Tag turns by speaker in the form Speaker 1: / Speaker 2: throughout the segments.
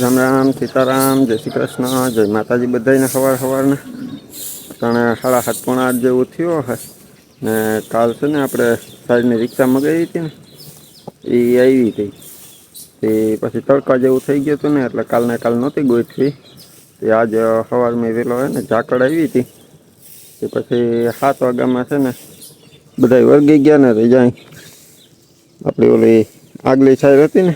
Speaker 1: રામ રામ સીતારામ જય શ્રી કૃષ્ણ જય માતાજી બધાને સવાર ત્રણે 7:30 જેવું થયો હે ને કાલ છે ને આપણે સાઈડની રિક્ષા મગાવી હતી ને એ આવી હતી તે પછી તડકા જેવું થઈ ગયું હતું ને એટલે કાલ નહોતી ગોઠવી તે આજ સવારમાં વહેલો હોય ને ઝાકળ આવી હતી તે પછી 7 વાગ્યામાં છે ને બધા વર્ગી ગયા ને જાય આપણી ઓલી આગલી સાઈડ હતી ને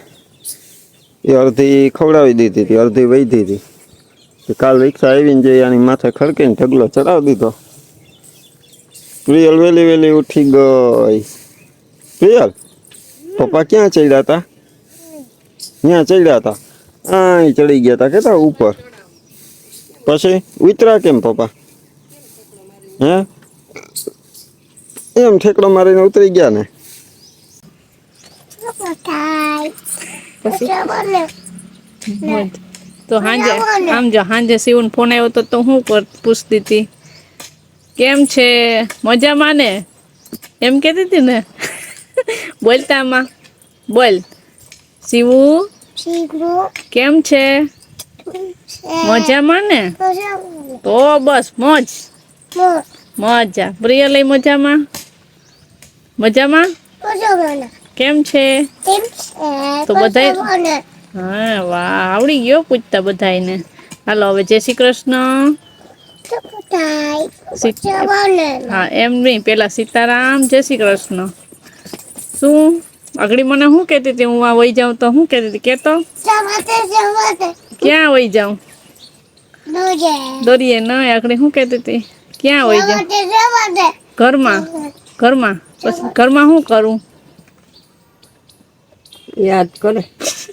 Speaker 1: એ અડધી ખવડાવી દીધી હતી અડધી વહી હતી કાલ રિક્ષા આવીને જે આની માથે ખડકીને ઢગલો ચડાવી દીધો. પ્રિયલ વેલી ઉઠી ગઈ. પ્રિયલ પપ્પા ક્યાં ચડ્યા હતા? ત્યાં ચડ્યા હતા અહીં ચડી ગયા હતા કેતા ઉપર પછી ઉતરા કેમ પપ્પા? હે એમ ઠેકડો મારીને ઉતરી ગયા ને
Speaker 2: તો હાંજે આમ જો હાંજે શિવન ફોન આવ્યો તો હું પૂછતી હતી કેમ છે મજામાં ને એમ કહેતી હતી ને બોલતામાં બોલ શિવુ કેમ છે મજામાં ને તો બસ મોજ મજા પ્રિય લઈ મજામાં કેમ છે તો બધા હા વાહ આવડી ગયો પૂછતા બધાને. હાલો હવે જય શ્રી કૃષ્ણ. હા એમ નહીં પેલા સીતારામ જય શ્રી કૃષ્ણ. શું આગળી મને શું કહેતી હતી હું આ વહી જાઉં તો શું કહેતી હતી કેતો ક્યાં વહી જાઉં દોરીએ ન આગળી શું કહેતી હતી ક્યાં વહી જાઉં ઘરમાં પછી ઘરમાં શું કરું
Speaker 3: યાદ કરે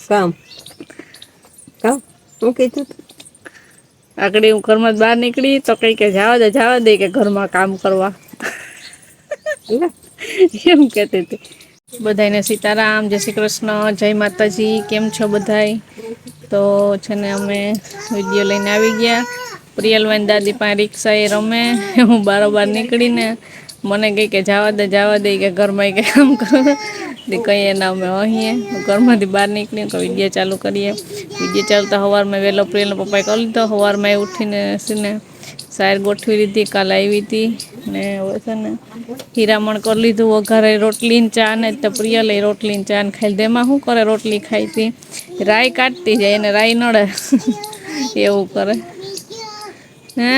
Speaker 3: કામ શું કીધું
Speaker 2: આગળ હું ઘરમાં બહાર નીકળી તો કઈ કે જવા દે કે ઘરમાં કામ કરવા એમ કહેતી હતી. બધાને સીતારામ જય શ્રી કૃષ્ણ જય માતાજી કેમ છો બધાય? તો છે ને અમે વિડીયો લઈને આવી ગયા. પ્રિયલબેન દાદી પાસે રિક્ષા એ રમે હું બારોબાર નીકળીને મને કહે કે જવા દે કે ઘરમાં કે કામ કરો કહીએ ના અમે અહીં ઘરમાંથી બહાર નીકળીએ તો વિડીયો ચાલુ કરીએ. વિડીયો ચાલતા સવારમાં વહેલો પ્રિયલના પપ્પાએ કરી લીધો. સવારમાં એ ઉઠીને સીને સાર ગોઠવી લીધી કાલ આવી હતી ને હવે છે ને હીરામણ કરી લીધું વઘારે રોટલી ને ચા ને તો પ્રિય લઈ રોટલી ચા ને ખાઈ તેમાં શું કરે રોટલી ખાઈ હતી રાય કાઢતી જાય એને રાય નડે એવું કરે હે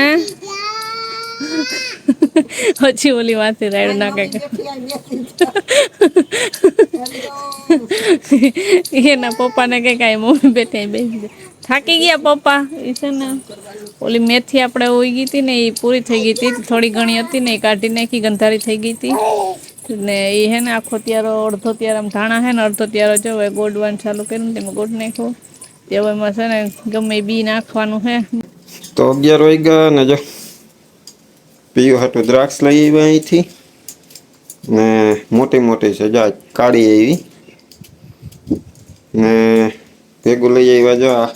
Speaker 2: પછી ઓલી વાંચી રાયડું નાખે એના પપ્પાને કઈ કાંઈ મમ્મી બેઠી થાકી ગયા પપ્પા એ છે ને ઓલી મેથી આપણે ઉગી હતી ને એ પૂરી થઈ ગઈ હતી થોડી ઘણી હતી ને એ કાઢી નાખી ગંધારી થઈ ગઈ હતી ને એ હે ને આખો ત્યારો અડધો ત્યાર આમ ધાણા હે ને અડધો ત્યારો જો હવે ગોડવાનું ચાલુ કર્યું ને તેમાં ગોડ નાખ્યો તે હવે એમાં છે ને ગમે બી નાખવાનું હે.
Speaker 1: તો 11 વાગ્યા ને જો પીયું હાટું દ્રાક્ષ લઈ આવ્યા અહીંથી ને મોટી છે જા કાળી એવી ને ભેગું લઈ આવ્યા જો આ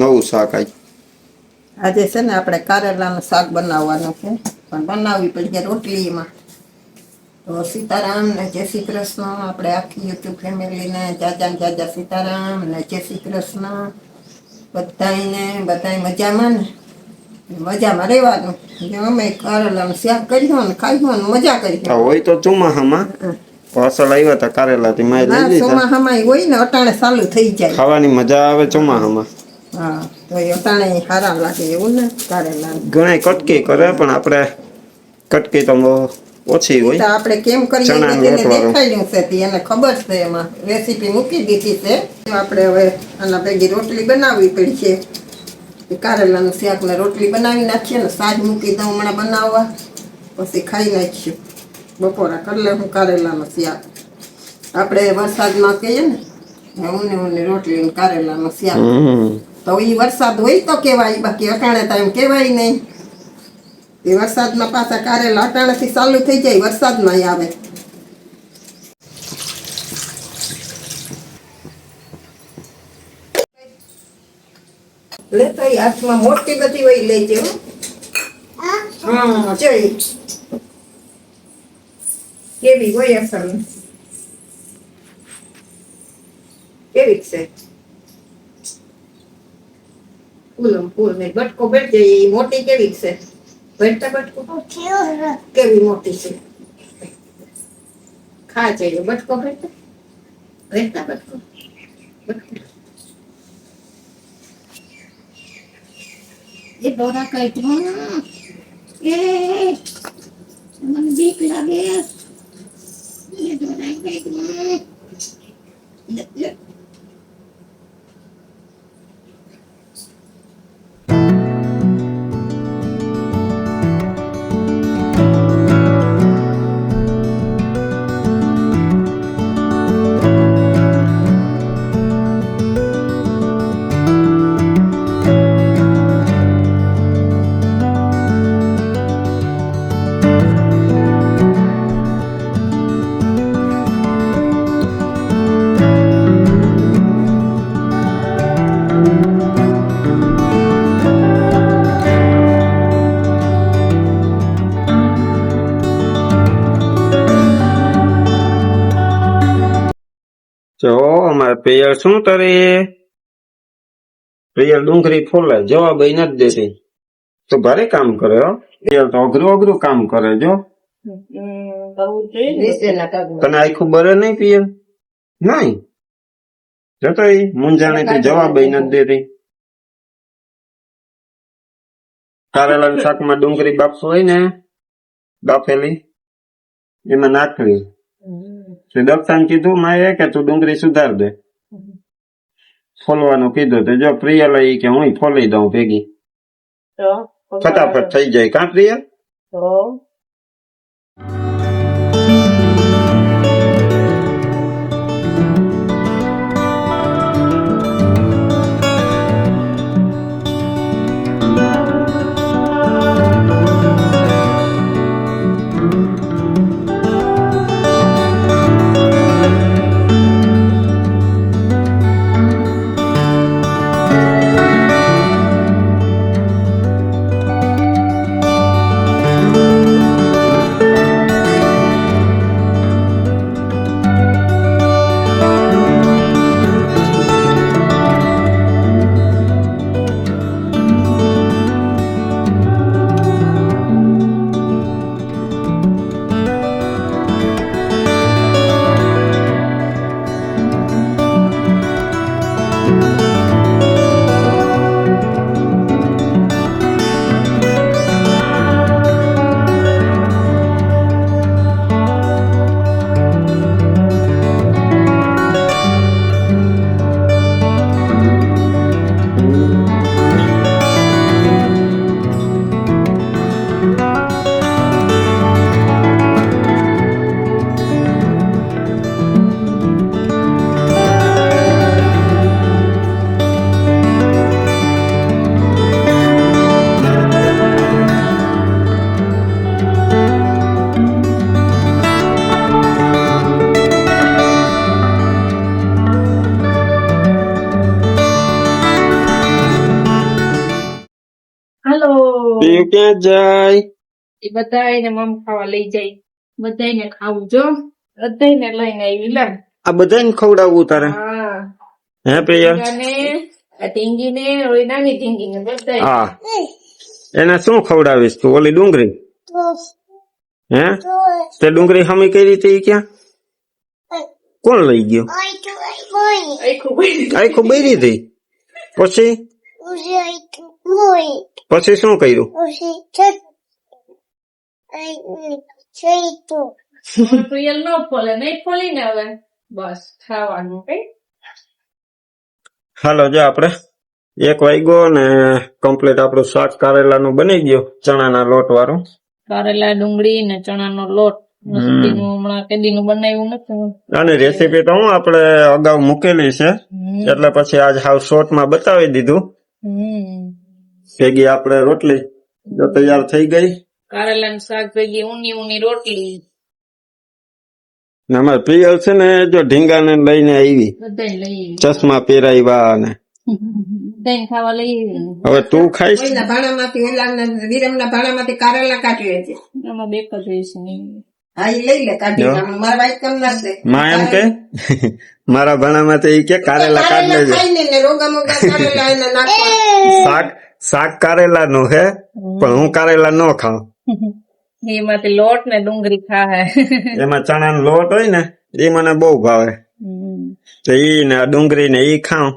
Speaker 1: નવું શાક
Speaker 3: આજે છે ને આપણે કારેલાનું શાક બનાવવાનું છે પણ બનાવવી પડશે રોટલીમાં. તો સીતારામ ને જય શ્રી કૃષ્ણ આપણે આખી યુટ્યુબ ફેમિલીને જાજા સીતારામ ને જય શ્રી કૃષ્ણ બધાય મજામાં ને મજામાં રહેવાનું. અમે કારેલાનું શાક કર્યું ને ખાઈ મજા કરી
Speaker 1: હોય તો ચોમાહામાં અસલ આવ્યા હતા કારેલા થી માય લઈ લીધા.
Speaker 3: ચોમાહામાં હોય ને અટાણે ચાલુ થઈ જાય
Speaker 1: ખાવાની મજા આવે ચોમાહામાં.
Speaker 3: હા તો એ અટાણે સારા લાગે એવું ને કારેલા
Speaker 1: ઘણા કટકી કરે પણ આપણે કટકી તો ઓછી હોય.
Speaker 3: આપણે કેમ કરીએ એને દેખાડ્યું છે એને ખબર છે એમાં રેસીપી મૂકી દીધી છે. આપણે હવે આના ભેગી રોટલી બનાવવી પડશે. કારેલાનું શાક ને રોટલી બનાવી નાખીએ ને સાજ મૂકી દઉં હમણાં બનાવવા પછી ખાઈ નાખીશું. બપોરા કરી લે હું કારેલાનું શાક આપણે વરસાદમાં કહીએ ને ઊની રોટલી કારેલાનું શાક તો એ વરસાદ હોય તો કહેવાય બાકી અટાણે તો એમ કહેવાય નહીં. એ વરસાદમાં પાછા કારેલા અટાણેથી ચાલુ થઈ જાય વરસાદમાં આવે. લેતો હાથમાં મોટી બધી વહી લઈ જવું. હા ચડી કેવી હોય અસલ કેવી છે ફૂલમ ફૂલ ને બટકો બેઠ જાય એ મોટી કેવી છે બેઠતા બટકો કેવી મોટી છે ખા જઈએ બટકો બેઠતા બેઠતા બટકો બટકો એ દોરા કાઢ્યો એ મને બીક લાગે એ દોરા કાઢ્યો
Speaker 1: જો અમારે પિયર શું કરે પિયર ડુંગળી ફોલે જવાબ ય નથી દેતી તો ભારે કામ કરે હો પિયર તો અઘરું કામ કરે જો તને આખું બરે નહીં પિયર નહીં જતો ઈ મુંજાને તો જવાબ ય નથી દેતી કારેલાના શાકમાં ડુંગળી બાફવું હોય ને બાફેલી એમાં નાખવી દક્ષાને કીધું માએ કે તું ડુંગળી સુધાર દે ફોલવાનું કીધું તો જો પ્રિય લઈ કે હું ફોલી દઉં ભેગી ફટાફટ થઈ જાય કાં પ્રિય પિયુ ક્યાં જાય
Speaker 2: એ બધાને મમ ખાવા લઈ જાય બધાને ખાવું જો બધાને લઈને આવી લે
Speaker 1: આ બધાને ખવડાવવું તારે
Speaker 2: હા
Speaker 1: હે પ્રિય
Speaker 2: ઢીંગીને ઓલી નાની ઢીંગીને બધા
Speaker 1: હા એને શું ખવડાવીશ તું ઓલી ડુંગળી હે તે ડુંગળી હમી કઈ રીતે ઈ ક્યાં કોણ લઈ ગયો આખું બૈરી હતી પછી પછી શું કર્યું
Speaker 2: પ્રિયલ ન ફોલે નહીં ફોલી ને હવે બસ ખાવાનું કઈ
Speaker 1: હાલો જો આપડે 1 વાગ્યો ને કમ્પ્લીટ આપણું શાક કારેલાનું બની ગયું ચણાના લોટ વાળું
Speaker 2: કારેલા ડુંગળી ને ચણાનો લોટ મસ્તીનું હમણાં કેદીનું બનાવ્યું નથી
Speaker 1: આની રેસીપી તો હું આપણે અગાઉ મૂકેલી છે એટલે પછી આજ હાવ શોર્ટમાં બતાવી દીધું ભેગી આપણે રોટલી જો તૈયાર થઈ ગઈ
Speaker 2: કારેલાનું શાક ભેગી ઊની રોટલી
Speaker 1: ને અમારે પ્રિયલ છે ને જો ઢીંગાને લઈને આવી
Speaker 2: બધાય લઈ
Speaker 1: ચશ્મા પહેરાવ્યા ને
Speaker 2: બધાય ખાવા લઈ
Speaker 1: હવે તું ખાઈશ
Speaker 3: ભાણામાંથી વિરમના ભાણામાંથી કારેલા કાઢીએ છે
Speaker 2: આમાં બેક જ હોય છે
Speaker 3: હા ઈ લઈ લે કાઢી મારા વાઈટ કમ નાખે
Speaker 1: માં એમ કે મારા ભાણામાં તો ઈ કે કારેલા કાઢ લેજો.
Speaker 3: ખાઈ ને રોગા મોગા કારેલા એને નાખવા.
Speaker 1: શાક કારેલા નું હે પણ હું કારેલા નો ખાઉં.
Speaker 2: એમાંથી લોટ ને ડુંગળી ખાહે.
Speaker 1: એમાં ચણા નો લોટ હોય ને એ મને બહુ ભાવે. તો ઈ ને ડુંગળી ને ઈ ખાઉં.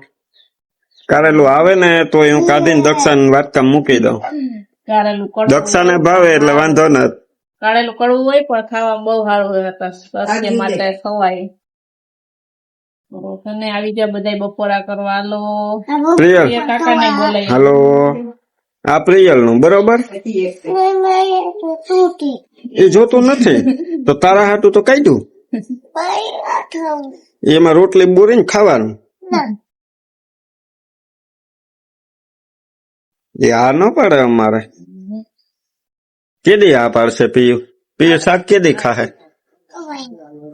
Speaker 1: કારેલું આવે ને તો હું કાઢીને દક્ષાને વાટકા મૂકી દઉં.
Speaker 2: કારેલું કડવું,
Speaker 1: દક્ષાને ભાવે એટલે વાંધો નથી.
Speaker 2: કારેલું કડવું હોય પણ ખાવા બહુ સારું હોય. સ્વાસ્થ્ય માટે ખવાય. અને આવી ગયા બધા બપોરા કરવા. હાલો
Speaker 1: પ્રિયલ,
Speaker 2: કાકા ને બોલાય.
Speaker 1: હાલો આ પ્રિયલ નું બરોબર એ જોતું નથી તો તારા હાટું તો કાઢ્યું. એમાં રોટલી બોરીને ખાવાનું. એ આ ન પડે અમારે. કેદી આ પાડશે પીયું? પીયું શાક કેદી ખાહે?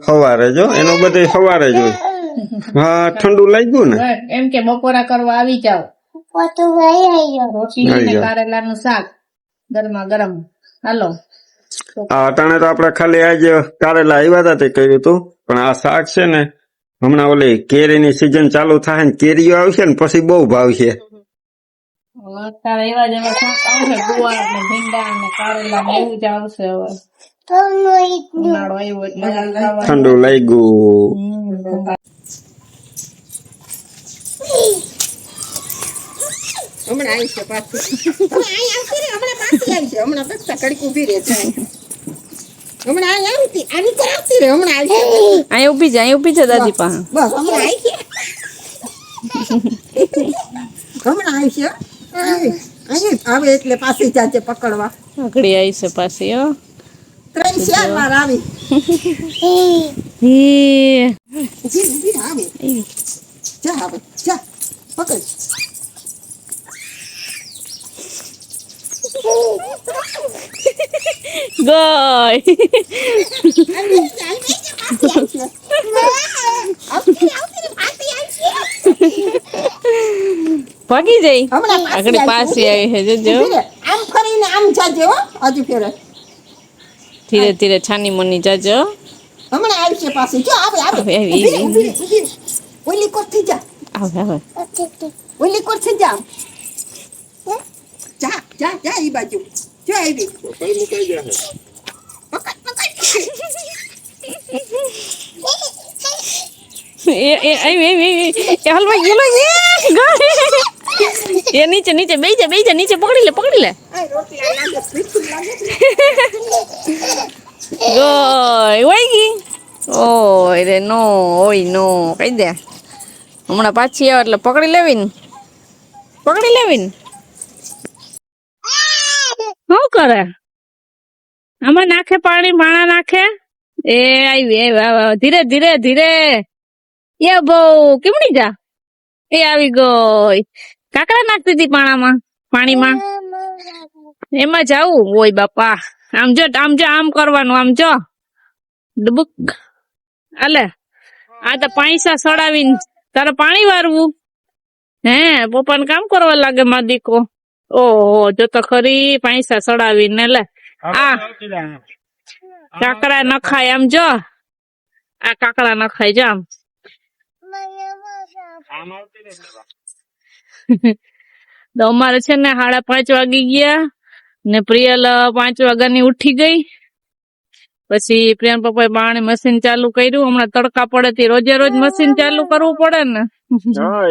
Speaker 1: સવારે જો એનું બધું સવારે જ હોય. હા ઠંડુ લાગ્યું ને
Speaker 2: એમ કે બપોરા કરવા આવી જાવ. રોટલી ને કારેલાનું શાક ગરમા ગરમ. હાલો
Speaker 1: આ અટાણે તો આપડે ખાલી આજે કારેલા આવ્યા હતા તે કર્યું હતું પણ આ શાક છે ને હમણાં ઓલી કેરીની સિઝન ચાલુ થાય ને કેરીઓ આવશે ને પછી બહુ ભાવશે.
Speaker 2: અત્યારે એવા જ એવા શાક આવશે. ગુવાર ને ભીંડા ને કારેલા ને એવું જ આવશે. હવે ઉનાળો આવ્યો એટલે
Speaker 1: ઠંડુ લાગ્યું.
Speaker 3: હમણાં આવી છે પાછી. હમણાં પાછી આવી છે. હમણાં બસ કડીક ઉભી રહે છે. હમણાં આવી આની પર આવતી રે. હમણાં આવી છે.
Speaker 2: અહીં ઉભી છે, અહીં ઉભી છે દાદી પાસે.
Speaker 3: બસ હમણાં આવી છે. હમણાં આવી છે. અહીં આવે એટલે પાછી જાજે પકડવા.
Speaker 2: આકડી આવી છે પાછી. હો
Speaker 3: 3-4 વાર આવી. આવી જા હવે જા પકડ.
Speaker 2: ગઈ ભાગી જઈ. આગળ પાછી આવી છે. જોજો
Speaker 3: આમ ફરીને આમ જાજે હો. હજુ ફેરે
Speaker 2: ધીરે ધીરે છાની મની જાજો.
Speaker 3: હમણાં આવી છે પાછી. જો આવે આવે. ઓલી કોઠી જા.
Speaker 2: આવે આવે
Speaker 3: ઓલી કોઠી જા. જા જા જા ઈ બાજુ. જો આવી. પકડ પકડ.
Speaker 2: હલવા ગયેલો. એ નીચે નીચે બેસી જા નીચે. પકડી લે.
Speaker 3: આ રોટલા લાગે મીઠું લાગે.
Speaker 2: ગઈ વઈ ગઈ. ઓય રે નો ઓય નો કહી દે. હમણાં પાછી આવે એટલે પકડી લેવી ને. શું કરે? આમાં નાખે પાણી. માણા નાખે. એ આવી ધીરે ધીરે ધીરે. એ બહુ કેમની જા. એ આવી ગઈ. કાકડા નાખતી હતી પાણીમાં. એમાં જાવું ઓય બાપા. આમ જો આમ કરવાનું. આમ જો ડબુક. અલે આ તો પૈસા સડાવીને તારે પાણી વારવું હે? પપ્પાને કામ કરવા લાગે માં દીકો. ઓહો જો તો ખરી પૈસા સડાવીને. લે આ કાકડા નખાય. આમ જો આ કાકડા નખાય. જો આમ તો અમારે છે ને 5:30 વાગી ગયા ને પ્રિયલ 5 વાગ્યાની ઉઠી ગઈ. પછી પ્રિયલ પપ્પાએ પાણી મશીન ચાલુ કર્યું. હમણાં તડકા પડે રોજે રોજ મશીન ચાલુ કરવું પડે ને.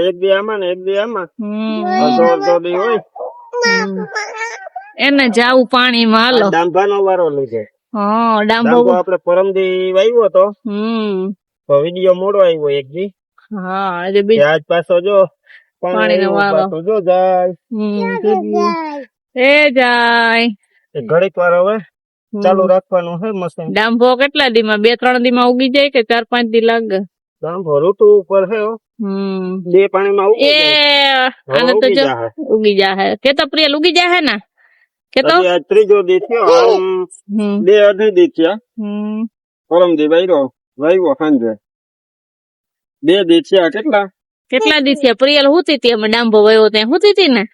Speaker 1: એક દી આમાં ને એક દી આમાં. હોય
Speaker 2: એને જાવું પાણીમાં. હાલો
Speaker 1: ડાંભાનો વારો લીધે.
Speaker 2: હા ડાંભો
Speaker 1: આપડે પરમદી વાવ્યો હતો તો વિડીયો મોડો આવ્યો એક દી.
Speaker 2: હા
Speaker 1: આજ પાછો જો પાણી વાળો જો જાય. ઘડીક વાર હવે ચાલુ રાખવાનું છે મશીન.
Speaker 2: ડાંભો કેટલા દી માં? 2-3 દી માં ઉગી જાય કે 4-5 દી લાગે?
Speaker 1: ડાંભો ઋતુ ઉપર છે. 2 પાણીમાં ઉગી જાય.
Speaker 2: આને તો જો ઉગી જાહે. કે તો પ્રિયલ ઉગી જાહે ને? કે તો
Speaker 1: આજ ત્રીજો દી થયો. 2 અઢી દી થયા. પરમદી વાવ્યો સાંજે. 2 દી થયા. કેટલા
Speaker 2: દી થયા? પ્રિયલ હુતી હતી. અમે ડાંભો વાવ્યો ત્યાં હુતી હતી ને.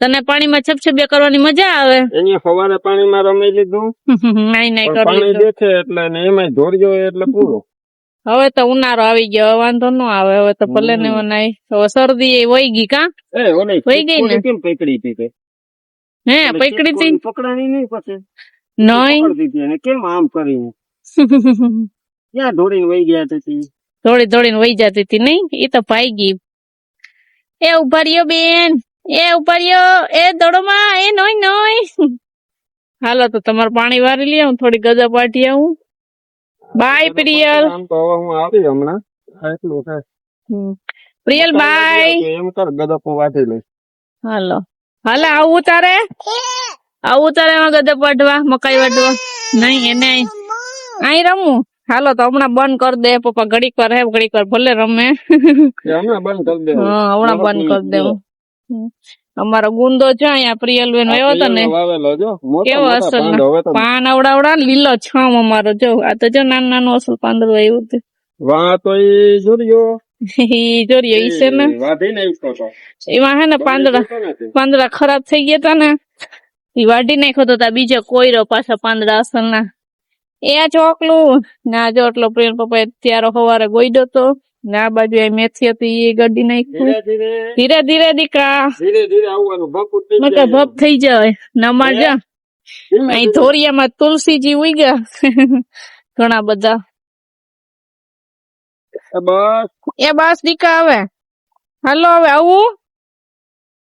Speaker 2: તને પાણીમાં છપછપિયા કરવાની મજા આવે
Speaker 1: અહીંયા સવારે પાણીમાં રમી લીધું
Speaker 2: નાઈ નાઈ
Speaker 1: પણ
Speaker 2: કરી
Speaker 1: પાણી
Speaker 2: લીધું.
Speaker 1: દેખે એટલે ને એમાં ધોર્યો એટલે પૂરો.
Speaker 2: હવે તો ઉનાળો આવી ગયો હવે વાંધો ન આવે હવે તો ભલે ને નાઈ હવે શરદી એ વહી ગઈ કા
Speaker 1: એ ઓલી
Speaker 2: વહી ગઈ ને?
Speaker 1: કેમ પકડી હતી તે?
Speaker 2: હે પકડી હતી
Speaker 1: પકડાણી નહીં પછી
Speaker 2: નહીં
Speaker 1: પકડતી હતી અને કેમ આમ કરીને ક્યાં દોડીને વહી ગયા હતી?
Speaker 2: થોડી થોડીને વહી જતી હતી નહીં એ તો ભાઈ ગઈ. એ ઉભા રહ્યો બેન, એ ઉભા રહ્યો, એ દોડોમાં, એ નોય નોય. હાલો તો તમારે પાણી વારી લે, હું થોડી ગજા પાટી આવું. બાય પ્રિયલ.
Speaker 1: આમ તો હવે હું આવી હમણાં એટલું થાય.
Speaker 2: પ્રિયલ બાય.
Speaker 1: એમ કર ગદપો વાટી લઈશ.
Speaker 2: હાલો હાલે આવું તારે એમાં ગદપ વાટવા મકાઈ વાટવા નહીં એને અહીં રમવું. હાલો તો હમણાં બંધ કરી દે પપ્પા, ઘડીક વાર હે ઘડીક વાર ભલે રમે.
Speaker 1: એ હમણાં બંધ કરી દે.
Speaker 2: હા હમણાં બંધ કરી દેવું. અમારો ગુંદો છે અહીંયા પ્રિયલ બેન આવ્યો હતો ને
Speaker 1: વાવેલો જો મોટા
Speaker 2: કેવો
Speaker 1: મોટા
Speaker 2: અસલ
Speaker 1: પાંદ હવે તો
Speaker 2: પાન અવડાવડા લીલો છમ અમારો જો આ તો જો નાનું નાનું અસલ પાંદડું આવ્યું હતું.
Speaker 1: વાહ તો ઈ જોરિયો
Speaker 2: ઈ જોરિયો ઈ છે ને
Speaker 1: વાઢી નાખ્યો તો.
Speaker 2: એમાં હે ને પાંદડા ખરાબ થઈ ગયા તા ને ઈ વાઢી નાખ્યો તો તા બીજો કોયરો પાછા પાંદડા અસલ ના. એ આ ચોકલું ના જો એટલો પ્રિયલ પપ્પા ત્યારો સવારે ગોઈડો તો ને આ બાજુ એ મેથી હતી એ ગડી નાખ્યું. ધીરે ધીરે દીકરા
Speaker 1: ધીરે ધીરે આવવાનું ભપુત થઈ
Speaker 2: મગર
Speaker 1: જાય.
Speaker 2: ભપ થઈ જાય નમાર જા. અહીં ધોરિયામાં તુલસીજી ઉઈ ગયા ઘણા બધા.
Speaker 1: બસ
Speaker 2: એ બસ દીકા હવે હાલો હવે આવું